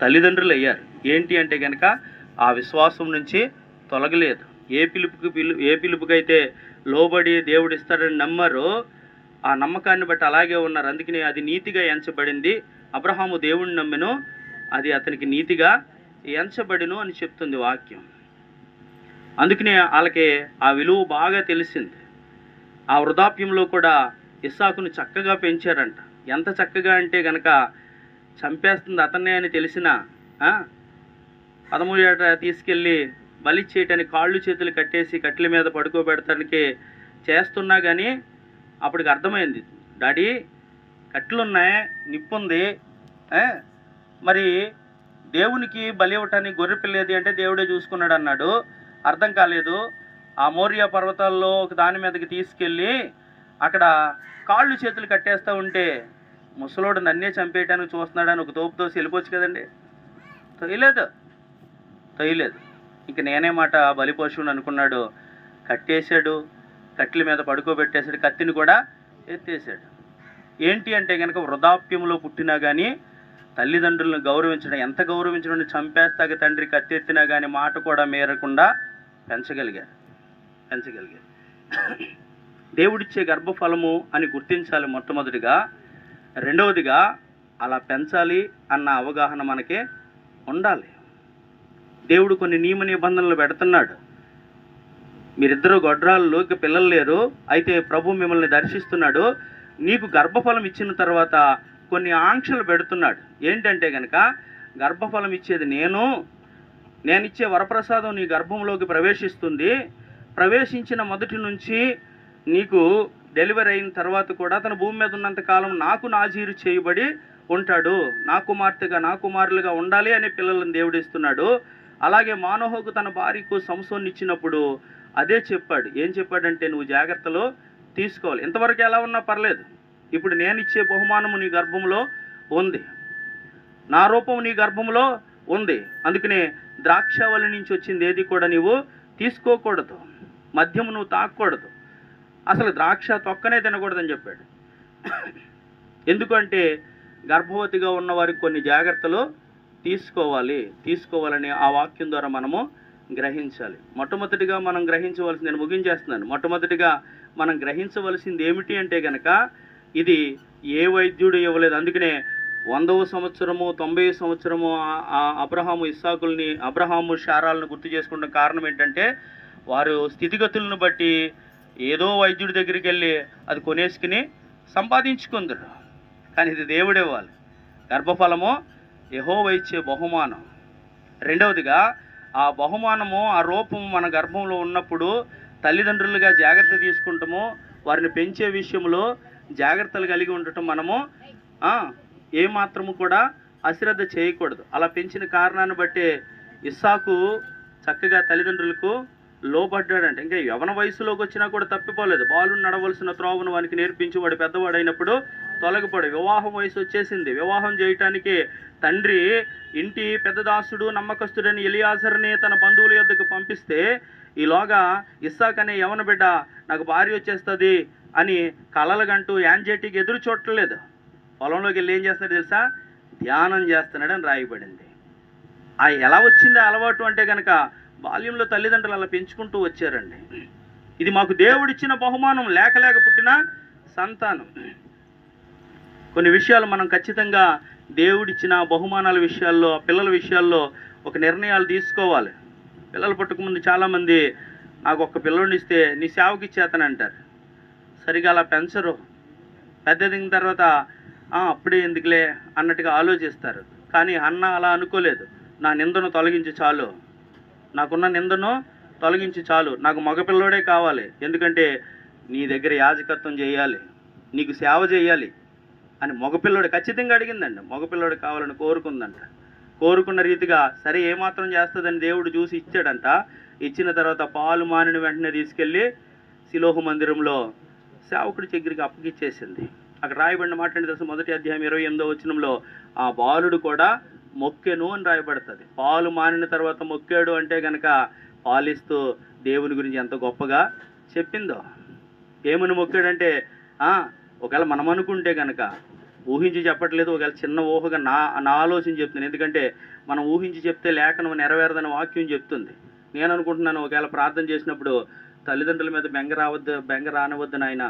తల్లిదండ్రులు అయ్యారు. ఏంటి అంటే కనుక ఆ విశ్వాసం నుంచి తొలగలేదు. ఏ పిలుపుకైతే లోబడి దేవుడు ఇస్తాడని నమ్మారో ఆ నమ్మకాన్ని బట్టి అలాగే ఉన్నారు. అందుకని అది నీతిగా ఎంచబడింది. అబ్రహాము దేవుణ్ణి నమ్మెను, అది అతనికి నీతిగా ఎంచబడిను అని చెప్తుంది వాక్యం. అందుకనే వాళ్ళకి ఆ విలువ బాగా తెలిసింది. ఆ వృద్ధాప్యంలో కూడా ఇస్సాకును చక్కగా పెంచారంట. ఎంత చక్కగా అంటే గనక చంపేస్తుంది అతన్నే అని తెలిసిన 13 ఏట తీసుకెళ్ళి బలి చేయటానికి కాళ్ళు చేతులు కట్టేసి కట్టెల మీద పడుకోబెడతానికి చేస్తున్నా కానీ అప్పటికి అర్థమైంది, డాడీ కట్టెలున్నాయి, నిప్పుంది, మరి దేవునికి బలి ఇవ్వటానికి గొర్రె పిల్లేది అంటే దేవుడే చూసుకున్నాడు అన్నాడు. అర్థం కాలేదు. ఆ మోరియా పర్వతాల్లో ఒక దాని మీదకి తీసుకెళ్ళి అక్కడ కాళ్ళు చేతులు కట్టేస్తూ ఉంటే ముసలోడు నన్నే చంపేయటానికి చూస్తున్నాడని ఒక తోపు తోసి వెళ్ళిపోవచ్చు కదండి. తొయ్యలేదు. ఇంక నేనే మాట బలిపశువుని అనుకున్నాడు. కట్టేశాడు, కట్టెల మీద పడుకోబెట్టేశాడు, కత్తిని కూడా ఎత్తేసాడు. ఏంటి అంటే కనుక వృద్ధాప్యంలో పుట్టినా కానీ తల్లిదండ్రులను గౌరవించడం, ఎంత గౌరవించడం, చంపేస్తాక తండ్రి కత్తి ఎత్తినా కానీ మాట కూడా మేరకుండా పెంచగలిగారు. దేవుడిచ్చే గర్భఫలము అని గుర్తించాలి మొట్టమొదటిగా. రెండవదిగా అలా పెంచాలి అన్న అవగాహన మనకి ఉండాలి. దేవుడు కొన్ని నియమ నిబంధనలు పెడుతున్నాడు. మీరిద్దరూ గొడ్రాళ్ళు, ఇక పిల్లలు లేరు, అయితే ప్రభు మిమ్మల్ని దర్శిస్తున్నాడు, నీకు గర్భఫలం ఇచ్చిన తర్వాత కొన్ని ఆంక్షలు పెడుతున్నాడు. ఏంటంటే కనుక గర్భఫలం ఇచ్చేది నేనిచ్చే వరప్రసాదం నీ గర్భంలోకి ప్రవేశిస్తుంది. ప్రవేశించిన మొదటి నుంచి నీకు డెలివరీ అయిన తర్వాత కూడా తన భూమి మీద ఉన్నంత కాలం నాకు నాజీరు చేయబడి ఉంటాడు, నా కుమార్తెగా నా కుమారులుగా ఉండాలి అనే పిల్లలను దేవుడిస్తున్నాడు. అలాగే మానోహకు తన భార్యకు సంసోన్ని ఇచ్చినప్పుడు అదే చెప్పాడు. ఏం చెప్పాడంటే నువ్వు జాగ్రత్తలో తీసుకోవాలి. ఇంతవరకు ఎలా ఉన్నా పర్లేదు, ఇప్పుడు నేను ఇచ్చే బహుమానము నీ గర్భంలో ఉంది, నా రూపం నీ గర్భంలో ఉంది. అందుకనే ద్రాక్షవల్లి నుంచి వచ్చింది ఏది కూడా నీవు తీసుకోకూడదు, మద్యము నువ్వు తాగకూడదు, అసలు ద్రాక్ష తొక్కనే తినకూడదని చెప్పాడు. ఎందుకంటే గర్భవతిగా ఉన్న వారికి కొన్ని జాగ్రత్తలు తీసుకోవాలని ఆ వాక్యం ద్వారా మనము గ్రహించాలి. మొట్టమొదటిగా మనం గ్రహించవలసింది, నేను ముగించేస్తున్నాను, మొట్టమొదటిగా మనం గ్రహించవలసింది ఏమిటి అంటే కనుక ఇది ఏ వైద్యుడు ఇవ్వలేదు. అందుకనే 100వ సంవత్సరము 90వ సంవత్సరము అబ్రహాము శారాలను గుర్తు చేసుకున్న కారణం ఏంటంటే వారు స్థితిగతులను బట్టి ఏదో వైద్యుడి దగ్గరికి వెళ్ళి అది కొనేసుకుని సంపాదించుకుందరు. కానీ ఇది దేవుడే ఇవ్వాలి. గర్భఫలము యెహోవా ఇచ్చే బహుమానం. రెండవదిగా ఆ బహుమానము, ఆ రూపము మన గర్భంలో ఉన్నప్పుడు తల్లిదండ్రులుగా జాగ్రత్త తీసుకుంటాము. వారిని పెంచే విషయంలో జాగ్రత్తలు కలిగి ఉండటం మనము ఏమాత్రము కూడా అశ్రద్ధ చేయకూడదు. అలా పెంచిన కారణాన్ని బట్టే ఇస్సాకు చక్కగా తల్లిదండ్రులకు లోబడ్డాడంటే, ఇంకా యవన వయసులోకి వచ్చినా కూడా తప్పిపోలేదు. బాలుని నడవలసిన త్రోవను వానికి నేర్పించి వాడు పెద్దవాడైనప్పుడు తొలగిపోడు. వివాహం వయసు వచ్చేసింది. వివాహం చేయటానికి తండ్రి ఇంటి పెద్దదాసుడు నమ్మకస్తుడని ఎలియాజర్ని తన బంధువుల యొద్దకు పంపిస్తే ఈలోగా ఇస్సాక్ అనే యవన బిడ్డ నాకు భార్య వచ్చేస్తుంది అని కలలుగంటూ యాంజైటీకి ఎదురు చూడట్లేదు. పొలంలోకి వెళ్ళి ఏం చేస్తున్నాడు తెలుసా? ధ్యానం చేస్తున్నాడని రాయబడింది. ఎలా వచ్చింది అలవాటు అంటే కనుక బాల్యంలో తల్లిదండ్రులు అలా పెంచుకుంటూ వచ్చారండి. ఇది మాకు దేవుడిచ్చిన బహుమానం, లేక పుట్టిన సంతానం. కొన్ని విషయాలు మనం ఖచ్చితంగా దేవుడిచ్చిన బహుమానాల విషయాల్లో, పిల్లల విషయాల్లో ఒక నిర్ణయాలు తీసుకోవాలి. పిల్లలు పుట్టకముందు చాలామంది నాకు ఒక్క పిల్లోడిని ఇస్తే నీ సేవకి ఇచ్చేతని అంటారు. సరిగా అలా పెంచరు. పెద్ద దిగిన తర్వాత అప్పుడే ఎందుకులే అన్నట్టుగా ఆలోచిస్తారు. కానీ అన్న అలా అనుకోలేదు. నా నిందను తొలగించి చాలు, నాకున్న నిందను తొలగించి చాలు, నాకు మగపిల్లోడే కావాలి, ఎందుకంటే నీ దగ్గర యాజకత్వం చేయాలి, నీకు సేవ చేయాలి అని మగపిల్లోడు ఖచ్చితంగా అడిగిందండి. మగపిల్లోడు కావాలని కోరుకుందంట. కోరుకున్న రీతిగా సరే ఏమాత్రం చేస్తుందని దేవుడు చూసి ఇచ్చాడంట. ఇచ్చిన తర్వాత పాలు మానిన వెంటనే తీసుకెళ్ళి సిలోహు మందిరంలో సేవకుడి దగ్గరికి అప్పగిచ్చేసింది. అక్కడ రాయబడిన మాట ఏంటి తెలుసు? 1వ అధ్యాయం 28వ వచనంలో ఆ బాలుడు కూడా మొక్కెను అని రాయబడుతుంది. పాలు మానిన తర్వాత మొక్కాడు అంటే కనుక పాలిస్తూ దేవుని గురించి ఎంత గొప్పగా చెప్పిందో. ఏమని మొక్కాడంటే ఒకవేళ మనం అనుకుంటే కనుక ఊహించి చెప్పట్లేదు, ఒకవేళ చిన్న ఊహగా నా నా ఆలోచన చెప్తున్నాను. ఎందుకంటే మనం ఊహించి చెప్తే లేఖనం నెరవేరదని వాక్యం చెప్తుంది. నేను అనుకుంటున్నాను, ఒకవేళ ప్రార్థన చేసినప్పుడు తల్లిదండ్రుల మీద బెంగ రానివద్దు నాయన,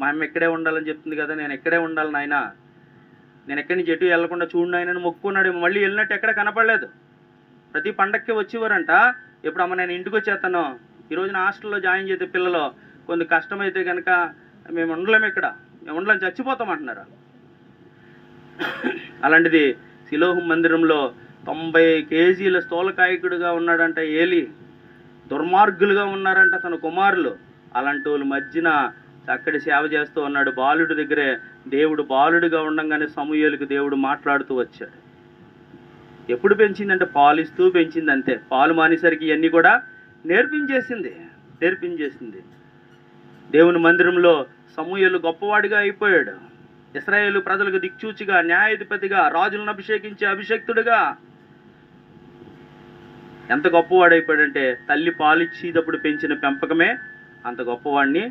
మా అమ్మ ఇక్కడే ఉండాలని చెప్తుంది కదా, నేను ఇక్కడే ఉండాలి నాయన, నేను ఎక్కడి నుంచి ఎటు వెళ్లకుండా చూడు నాయనని మొక్కున్నాడు. మళ్ళీ వెళ్ళినట్టు ఎక్కడ కనపడలేదు. ప్రతి పండక్కి వచ్చేవారంట. ఎప్పుడు అమ్మ నేను ఇంటికి వచ్చేస్తాను, ఈ రోజున హాస్టల్లో జాయిన్ చేసే పిల్లలు కొంచెం కష్టమైతే కనుక మేము ఉండలేము, ఇక్కడ మేము ఉండలేం, చచ్చిపోతామంటున్నారు. అలాంటిది సిలోహం మందిరంలో 90 కేజీల స్థూలకాయకుడిగా ఉన్నాడంట ఏలి. దుర్మార్గులుగా ఉన్నారంట తన కుమారులు. అలాంటి వాళ్ళ మధ్యన చక్కటి సేవ చేస్తూ ఉన్నాడు. బాలుడి దగ్గరే దేవుడు బాలుడిగా ఉండగానే సమూయేలుకు దేవుడు మాట్లాడుతూ వచ్చాడు. ఎప్పుడు పెంచిందంటే పాలిస్తూ పెంచింది, అంతే. పాలు మానేసరికి ఇవన్నీ కూడా నేర్పించేసింది. దేవుని మందిరంలో సమూయేలు గొప్పవాడిగా అయిపోయాడు. ఇశ్రాయేలు ప్రజలకు దిక్చూచిగా, న్యాయాధిపతిగా, రాజులను అభిషేకించే అభిషేక్తుడిగా ఎంత గొప్పవాడైపోయాడంటే తల్లి పాలిచ్చేటప్పుడు పెంచిన పెంపకమే అంత గొప్పవాడిని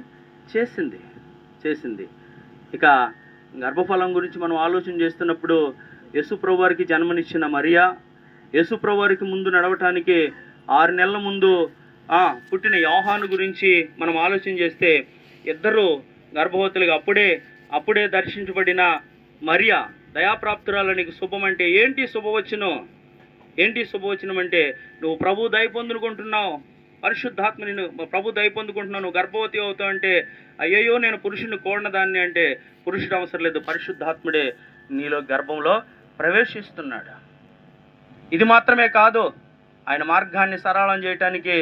చేసింది. ఇక గర్భఫలం గురించి మనం ఆలోచన చేస్తున్నప్పుడు యేసు ప్రభువారికి జన్మనిచ్చిన మరియా, యేసు ప్రభువారికి ముందు నడవటానికి 6 నెలల ముందు పుట్టిన యోహాను గురించి మనం ఆలోచన చేస్తే, ఇద్దరు గర్భవతులుగా అప్పుడే దర్శించబడిన మరియా దయాప్రాప్తురాలు, నీకు శుభం అంటే ఏంటి శుభవచనం అంటే నువ్వు ప్రభు దయ పొందుకుంటున్నావు, పరిశుద్ధాత్మ నేను ప్రభు దయ పొందుకుంటున్నావు, నువ్వు గర్భవతి అవుతావు అంటే, అయ్యయ్యో నేను పురుషుని కోడినదాన్ని అంటే, పురుషుడు అవసరం లేదు, పరిశుద్ధాత్ముడే నీలో గర్భంలో ప్రవేశిస్తున్నాడు. ఇది మాత్రమే కాదు, ఆయన మార్గాన్ని సరళం చేయటానికి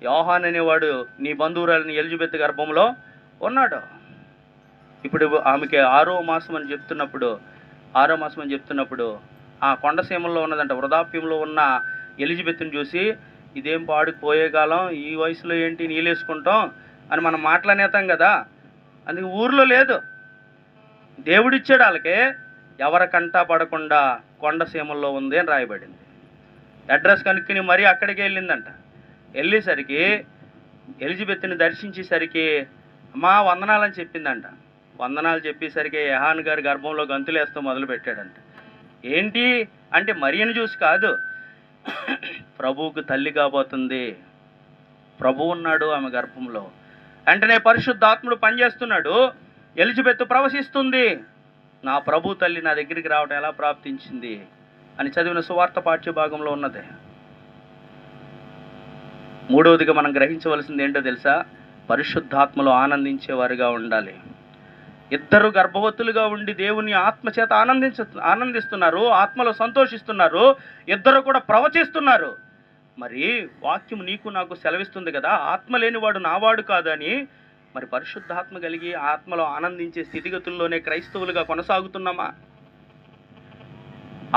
యోహాను అనేవాడు నీ బంధువురాలిని ఎలిజబెత్ గర్భంలో ఉన్నాడు. ఇప్పుడు ఆమెకి 6వ మాసం అని చెప్తున్నప్పుడు ఆ కొండసీమల్లో ఉన్నదంట. వృద్ధాప్యంలో ఉన్న ఎలిజబెత్ని చూసి, ఇదేం పాడుకు పోయే కాలం, ఈ వయసులో ఏంటి నీళ్ళేసుకుంటాం అని మనం మాట్లాడేతాం కదా. అందుకే ఊర్లో లేదు, దేవుడిచ్చాడు వాళ్ళకి. ఎవరికంటా పడకుండా కొండసీమల్లో ఉంది అని రాయబడింది. అడ్రస్ కనుక్కుని మరీ అక్కడికి వెళ్ళిందంట. వెళ్ళేసరికి ఎలిజబెత్ని దర్శించేసరికి అమ్మా వందనాలని చెప్పిందంట. వందనాలు చెప్పేసరికి యోహాను గారి గర్భంలో గంతులేస్తూ మొదలుపెట్టాడంట. ఏంటి అంటే మరియను చూసి కాదు, ప్రభువుకు తల్లి కాబోతుంది, ప్రభు ఉన్నాడు ఆమె గర్భంలో. వెంటనే పరిశుద్ధాత్ముడు పనిచేస్తున్నాడు. ఎలిజబెత్ ప్రవశిస్తుంది, నా ప్రభు తల్లి నా దగ్గరికి రావడం ఎలా ప్రాప్తించింది అని చదివిన సువార్త పాఠ్య భాగంలో ఉన్నది. మూడవదిగా మనం గ్రహించవలసింది ఏంటో తెలుసా? పరిశుద్ధాత్మలో ఆనందించేవారుగా ఉండాలి. ఇద్దరు గర్భవతులుగా ఉండి దేవుని ఆత్మచేత ఆనందిస్తున్నారు, ఆత్మలో సంతోషిస్తున్నారు, ఇద్దరు కూడా ప్రవచిస్తున్నారు. మరి వాక్యం నీకు నాకు సెలవిస్తుంది కదా, ఆత్మ లేనివాడు నావాడు కాదని. మరి పరిశుద్ధాత్మ కలిగి ఆత్మలో ఆనందించే స్థితిగతుల్లోనే క్రైస్తవులుగా కొనసాగుతున్నామా?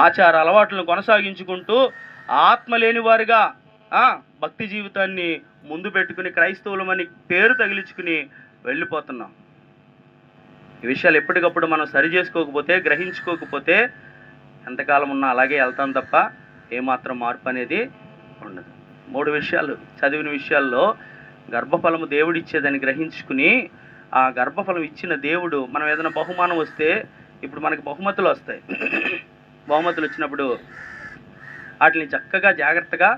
ఆచార అలవాట్లను కొనసాగించుకుంటూ ఆత్మ లేని వారిగా భక్తి జీవితాన్ని ముందు పెట్టుకుని క్రైస్తవులమని పేరు తగిలించుకుని వెళ్ళిపోతున్నాం. ఈ విషయాలు ఎప్పటికప్పుడు మనం సరి చేసుకోకపోతే, గ్రహించుకోకపోతే ఎంతకాలం ఉన్నా అలాగే వెళ్తాం తప్ప ఏమాత్రం మార్పు అనేది ఉండదు. 3 విషయాలు చదివిన విషయాల్లో గర్భఫలము దేవుడిచ్చేదని గ్రహించుకుని, ఆ గర్భఫలం ఇచ్చిన దేవుడు, మనం ఏదైనా బహుమానం వస్తే, ఇప్పుడు మనకి బహుమతులు వస్తాయి, బహుమతులు వచ్చినప్పుడు వాటిని చక్కగా జాగ్రత్తగా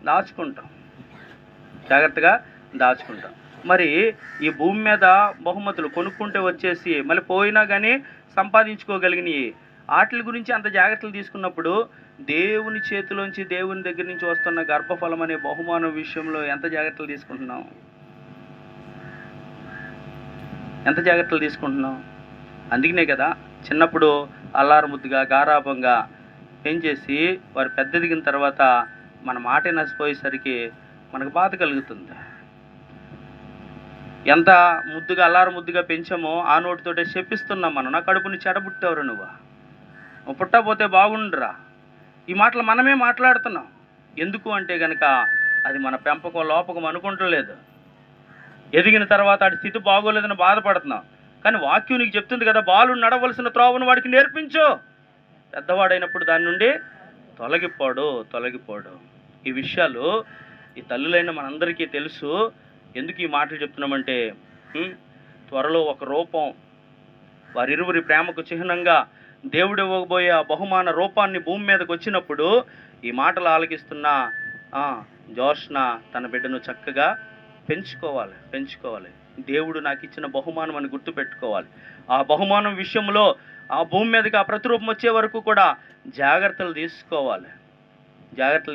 దాచుకుంటాం. మరి ఈ భూమి మీద బహుమతులు కొనుక్కుంటే వచ్చేసి మళ్ళీ పోయినా కానీ సంపాదించుకోగలిగినవి, వాటి గురించి అంత జాగ్రత్తలు తీసుకున్నప్పుడు దేవుని చేతిలోంచి, దేవుని దగ్గర నుంచి వస్తున్న గర్భఫలం అనే బహుమానం విషయంలో ఎంత జాగ్రత్తలు తీసుకుంటున్నాం? అందుకనే కదా చిన్నప్పుడు అల్లారు ముద్దుగా గారాభంగా పెంచేసి వారు పెద్ద దిగిన తర్వాత మన మాట నసిపోయేసరికి మనకు బాధ కలుగుతుంది. ఎంత ముద్దుగా అల్లారు ముద్దుగా పెంచామో ఆ నోటితోటే చెప్పిస్తున్నాం మనం, నా కడుపుని చెడబుట్టేవారు, నువ్వు పుట్టకపోతే బాగుండురా. ఈ మాటలు మనమే మాట్లాడుతున్నాం. ఎందుకు అంటే కనుక అది మన పెంపకం లోపకం అనుకుంటలేదు. ఎదిగిన తర్వాత వాడి స్థితి బాగోలేదని బాధపడుతున్నాం. కానీ వాక్యం నీకు చెప్తుంది కదా, బాలుడు నడవలసిన త్రోవను వాడికి నేర్పించు, పెద్దవాడైనప్పుడు దాని నుండి తొలగిపోడు. ఈ విషయాలు ఈ తల్లులైన మనందరికీ తెలుసు. ఎందుకు ఈ మాటలు చెప్తున్నామంటే, త్వరలో ఒక వారిరువురి ప్రేమకు చిహ్నంగా దేవుడు ఇవ్వబోయే ఆ బహుమాన రూపాన్ని భూమి మీదకి వచ్చినప్పుడు ఈ మాటలు ఆలకిస్తున్న జోష్న తన బిడ్డను చక్కగా పెంచుకోవాలి. దేవుడు నాకు ఇచ్చిన బహుమానం అని గుర్తుపెట్టుకోవాలి. ఆ బహుమానం విషయంలో ఆ భూమి మీదకి ఆ ప్రతిరూపం వచ్చే వరకు కూడా జాగ్రత్తలు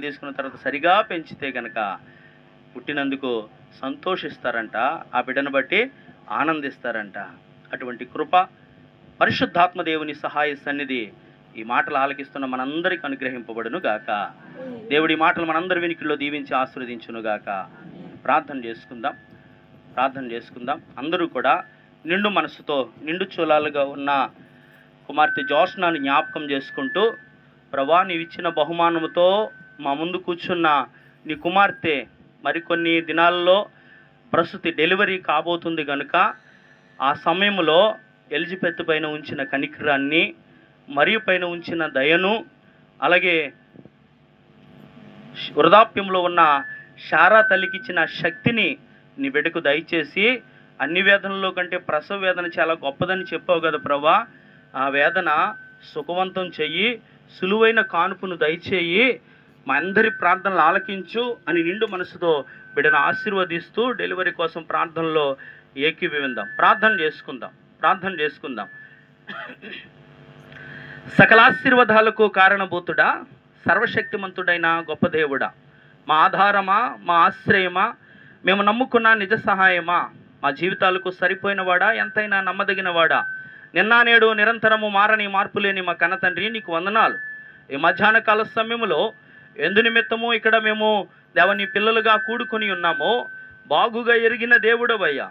తీసుకున్న తర్వాత సరిగా పెంచితే గనక పుట్టినందుకు సంతోషిస్తారంట, ఆ బిడ్డను బట్టి ఆనందిస్తారంట. అటువంటి కృప పరిశుద్ధాత్మ దేవుని సహాయ సన్నిధి ఈ మాటలు ఆలకిస్తున్న మనందరికీ అనుగ్రహింపబడును గాక. దేవుడి మాటలు మనందరి వినికిల్లో దీవించి ఆశీర్వదించును గాక. ప్రార్థన చేసుకుందాం. అందరూ కూడా నిండు మనసుతో నిండు చూలాలుగా ఉన్న కుమార్తె జోష్నాను జ్ఞాపకం చేసుకుంటూ, ప్రభా నీవిచ్చిన బహుమానముతో మా ముందు కూర్చున్న నీ కుమార్తె మరికొన్ని దినాల్లో ప్రస్తుతి డెలివరీ కాబోతుంది కనుక ఆ సమయంలో ఎలిజబెత్ పైన ఉంచిన కనికరాన్ని, మరియు పైన ఉంచిన దయను, అలాగే వృద్ధాప్యంలో ఉన్న శారా తల్లికి ఇచ్చిన శక్తిని నీ బిడ్డకు దయచేసి, అన్ని వేదనలో కంటే ప్రసవ వేదన చాలా గొప్పదని చెప్పావు కదా ప్రభా, ఆ వేదన సుఖవంతం చెయ్యి, సులువైన కానుపును దయచేయి, మా అందరి ప్రార్థనలు ఆలకించు అని నిండు మనసుతో బిడ్డను ఆశీర్వదిస్తూ డెలివరీ కోసం ప్రార్థనలో ఏకీభవిందాం. ప్రార్థన చేసుకుందాం. సకలాశీర్వాదాలకు కారణభూతుడా, సర్వశక్తిమంతుడైన గొప్ప దేవుడా, మా ఆధారమా, మా ఆశ్రయమా, మేము నమ్ముకున్న నిజ సహాయమా, మా జీవితాలకు సరిపోయినవాడా, ఎంతైనా నమ్మదగినవాడా, నిన్న నేడు నిరంతరము మారని మార్పులేని మా కన్న తండ్రి నీకు వందనాలు. ఈ మధ్యాహ్న కాల సమయంలో ఎందు నిమిత్తము ఇక్కడ మేము దేవని పిల్లలుగా కూడుకొని ఉన్నామో బాగుగా ఎరిగిన దేవుడవయ్యా.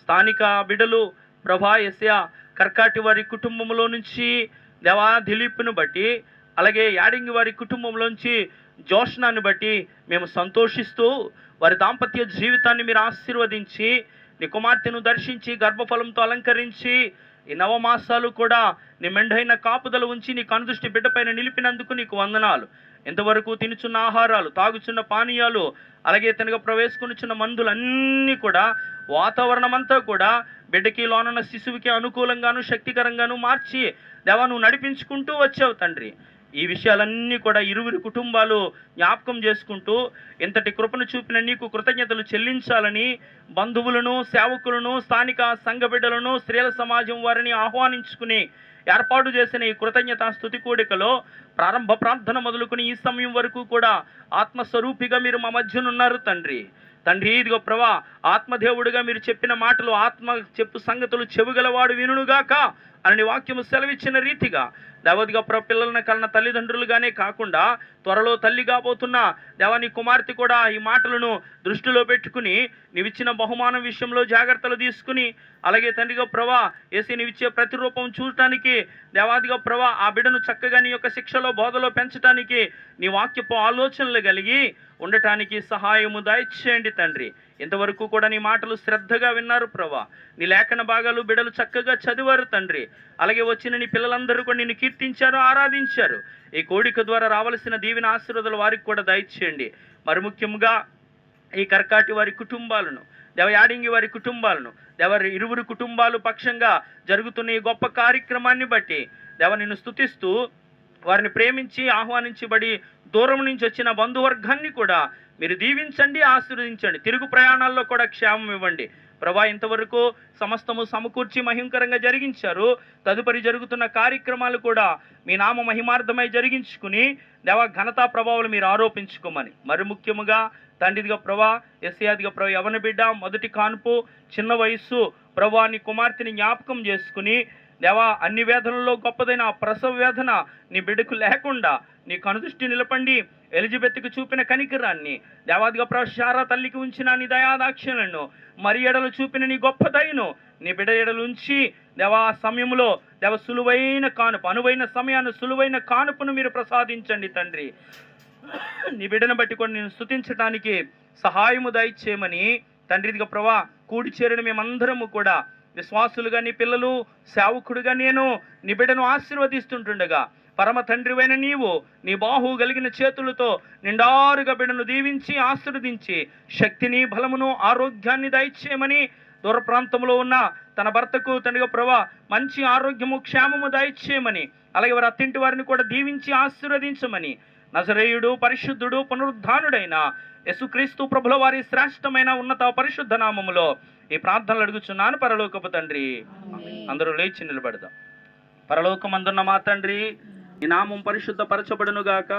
స్థానిక బిడ్డలు ప్రభా యెషయా కర్కాటి వారి కుటుంబంలో నుంచి దేవా దిలీప్ను బట్టి, అలాగే యాడింగి వారి కుటుంబంలోంచి జోష్నాన్ని బట్టి మేము సంతోషిస్తూ వారి దాంపత్య జీవితాన్ని మీరు ఆశీర్వదించి నీ కుమార్తెను దర్శించి గర్భఫలంతో అలంకరించి ఈ నవమాసాలు కూడా నీ మెండైన కాపుదల ఉంచి నీ కనుదృష్టి బిడ్డపైన నిలిపినందుకు నీకు వందనాలు. ఇంతవరకు తినుచున్న ఆహారాలు, తాగుచున్న పానీయాలు, అలాగే తనగా ప్రవేశికొనిచున్న మందులన్నీ కూడా వాతావరణం అంతా కూడా బిడ్డకి లోనున్న శిశువుకి అనుకూలంగాను శక్తికరంగాను మార్చి దేవా నువ్వు నడిపించుకుంటూ వచ్చావు తండ్రి. ఈ విషయాలన్నీ కూడా ఇరువురి కుటుంబాలు జ్ఞాపకం చేసుకుంటూ ఇంతటి కృపను చూపిన నీకు కృతజ్ఞతలు చెల్లించాలని బంధువులను, సేవకులను, స్థానిక సంఘ బిడ్డలను, స్త్రీల సమాజం వారిని ఆహ్వానించుకుని ఏర్పాటు చేసిన ఈ కృతజ్ఞతా స్తుతి కూడికలో ప్రారంభ ప్రార్థన మొదలుకొని ఈ సమయం వరకు కూడా ఆత్మస్వరూపిగా మీరు మా మధ్యనున్నారు తండ్రి. ఇదిగో ప్రభా, ఆత్మదేవుడిగా మీరు చెప్పిన మాటలు, ఆత్మ చెప్పు సంగతులు చెవుగలవాడు వినుగాక అని వాక్యము సెలవిచ్చిన రీతిగా దేవదిగా పిల్లలను కన్న తల్లిదండ్రులుగానే కాకుండా త్వరలో తల్లి కాబోతున్న దేవాని కుమార్తె కూడా ఈ మాటలను దృష్టిలో పెట్టుకుని నీవిచ్చిన బహుమానం విషయంలో జాగ్రత్తలు తీసుకుని, అలాగే తండ్రిగా ప్రభా యేసు నీవిచ్చే ప్రతిరూపం చూడటానికి దేవాదిగా ప్రభా ఆ బిడ్డను చక్కగా నీ యొక్క శిక్షలో బోధలో పెంచడానికి నీ వాక్యపు ఆలోచనలు కలిగి ఉండటానికి సహాయము దయచేయండి తండ్రి. ఇంతవరకు కూడా నీ మాటలు శ్రద్ధగా విన్నారు ప్రభా, నీ లేఖన భాగాలు బిడ్డలు చక్కగా చదివారు తండ్రి. అలాగే వచ్చిన నీ పిల్లలందరూ కూడా నిన్ను కీర్తించారు, ఆరాధించారు. ఈ కోడిక ద్వారా రావలసిన దీవెన ఆశీర్వాదాలు వారికి కూడా దయచేయండి. మరి ముఖ్యంగా ఈ కర్కాటి వారి కుటుంబాలను, యాడింగి వారి కుటుంబాలను, ఇరువురు కుటుంబాలు పక్షంగా జరుగుతున్న ఈ గొప్ప కార్యక్రమాన్ని బట్టి నిన్ను స్తుతిస్తూ వారిని ప్రేమించి ఆహ్వానించబడి దూరం నుంచి వచ్చిన బంధువర్గాన్ని కూడా మీరు దీవించండి, ఆశీర్వదించండి. తిరుగు ప్రయాణాల్లో కూడా క్షేమం ఇవ్వండి ప్రభా. ఇంతవరకు సమస్తము సమకూర్చి మహిమకరంగా జరిగించారు. తదుపరి జరుగుతున్న కార్యక్రమాలు కూడా మీ నామ మహిమార్థమై జరిగించుకుని ఘనతా ప్రభావాలు మీరు ఆరోపించుకోమని, మరి ముఖ్యముగా తండ్రిదిగా ప్రభా యెషయాదిగా ప్రభా యవన బిడ్డ మొదటి కాన్పు చిన్న వయస్సు ప్రభా నీ కుమార్తెని జ్ఞాపకం చేసుకుని అన్ని వేదనల్లో గొప్పదైన ప్రసవ వేదన నీ బిడ్డకు లేకుండా నీ కనుదృష్టి నిలపండి. ఎలిజబెత్కు చూపిన కనికరాన్ని దేవాదిగా ప్రభా శారా తల్లికి ఉంచిన నీ దయాదాక్షలను, మరి ఎడలు చూపిన నీ గొప్ప దయను నీ బిడ్డ ఎడలు ఉంచి సమయంలో సులువైన కానుపు, అనువైన సమయాన్ని సులువైన కానుపును మీరు ప్రసాదించండి తండ్రి. నీ బిడ్డను బట్టి కూడా నేను స్తుతించడానికి సహాయము దయచేయమని తండ్రిదిగా ప్రభా కూడి చేరిన మేమందరము కూడా విశ్వాసులుగా నీ పిల్లలు, సేవకుడుగా నేను నీ బిడ్డను ఆశీర్వదిస్తుంటుండగా పరమ తండ్రివైన నీవు నీ బాహు కలిగిన చేతులతో నిండారుగా బిడ్డను దీవించి ఆశీర్వదించి శక్తిని, బలమును, ఆరోగ్యాన్ని దయచేయమని దూర ప్రాంతంలో ఉన్న తన భర్తకు తండ్రిగా ప్రభా మంచి ఆరోగ్యము క్షేమము దయచేయమని, అలాగే వారి అత్తింటి వారిని కూడా దీవించి ఆశీర్వదించమని నజరేయుడు పరిశుద్ధుడు పునరుద్ధానుడైన యేసుక్రీస్తు ప్రభుల వారి శ్రేష్టమైన ఉన్నత పరిశుద్ధ నామములో ఈ ప్రార్థనలు అడుగుచున్నాను పరలోకపు తండ్రి. అందరూ లేచి నిలబడదాం. పరలోకమందున్న మా తండ్రి, నీ నామం పరిశుద్ధ పరచబడునుగాక,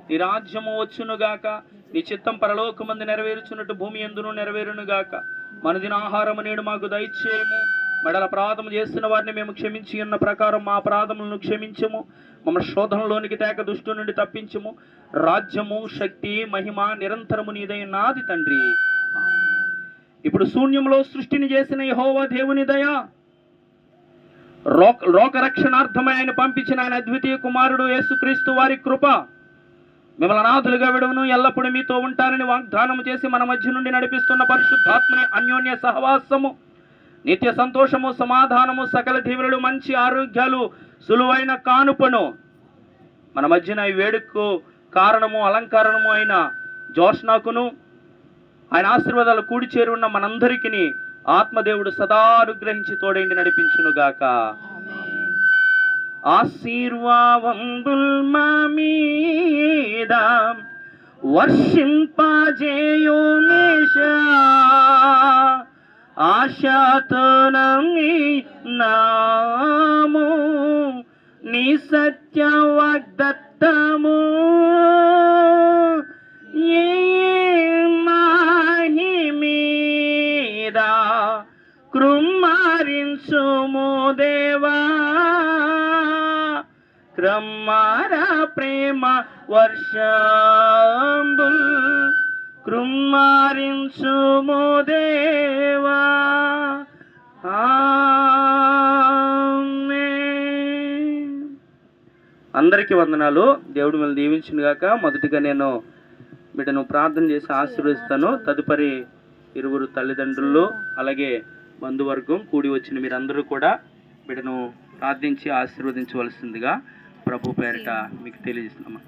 నీ రాజ్యము వచ్చునుగాక, నీ చిత్తం పరలోకమందు నెరవేరుచున్నట్టు భూమి యందును నెరవేరునుగాక. మనదిన ఆహారము నేడు మాకు దయచేయము. మెడల అపరాధము చేస్తున్న వారిని మేము క్షమించి ఉన్న ప్రకారం మా అపరాధములను క్షమించము. మమ్మల్ని శోధనలోనికి తేక దుష్టు నుండి తప్పించము. రాజ్యము శక్తి మహిమ నిరంతరము నీదై నాది తండ్రి. ఇప్పుడు శూన్యంలో సృష్టిని చేసిన యెహోవా దేవుని దయ, లోకరక్షణార్థమై ఆయన పంపించిన ఆయన అద్వితీయ కుమారుడు యేసుక్రీస్తు వారి కృప, మిమ్మల్ని అనాథులుగా విడవను ఎల్లప్పుడూ మీతో ఉంటానని వాగ్దానం చేసి మన మధ్య నుండి నడిపిస్తున్న పరిశుద్ధాత్మని అన్యోన్య సహవాసము, నిత్య సంతోషము, సమాధానము, సకల దీవెనలు, మంచి ఆరోగ్యాలు, సులువైన కానుపను మన మధ్యన ఈ వేడుకకు కారణము అలంకారణము అయిన జోష్నాకును ఆయన ఆశీర్వాదాలు కూడి చేరి ఉన్న మనందరికీ ఆత్మదేవుడు సదా అనుగ్రహించి తోడైండి నడిపించునుగాక. ఆశీర్వాదంబుల్ మా మీద వర్షింపజేయుమేషా, ఆశాతోనమి నాము నీ సత్య వాగ్దత్తము మీద కృమ్మారించుము దేవా, క్రమ్మార ప్రేమ వర్షంబుల్ కృమ్మారించుము దేవా. అందరికీ వందనాలు. దేవుడు మిమ్మల్ని దీవించును గాక. మొదటిగా నేను బిడ్డను ప్రార్థన చేసి ఆశీర్వదిస్తాను. తదుపరి ఇరువురు తల్లిదండ్రులు అలాగే బంధువర్గం కూడి వచ్చిన మీరందరూ కూడా బిడ్డను ప్రార్థించి ఆశీర్వదించవలసిందిగా ప్రభు పేరిట మీకు తెలియజేస్తున్నాము.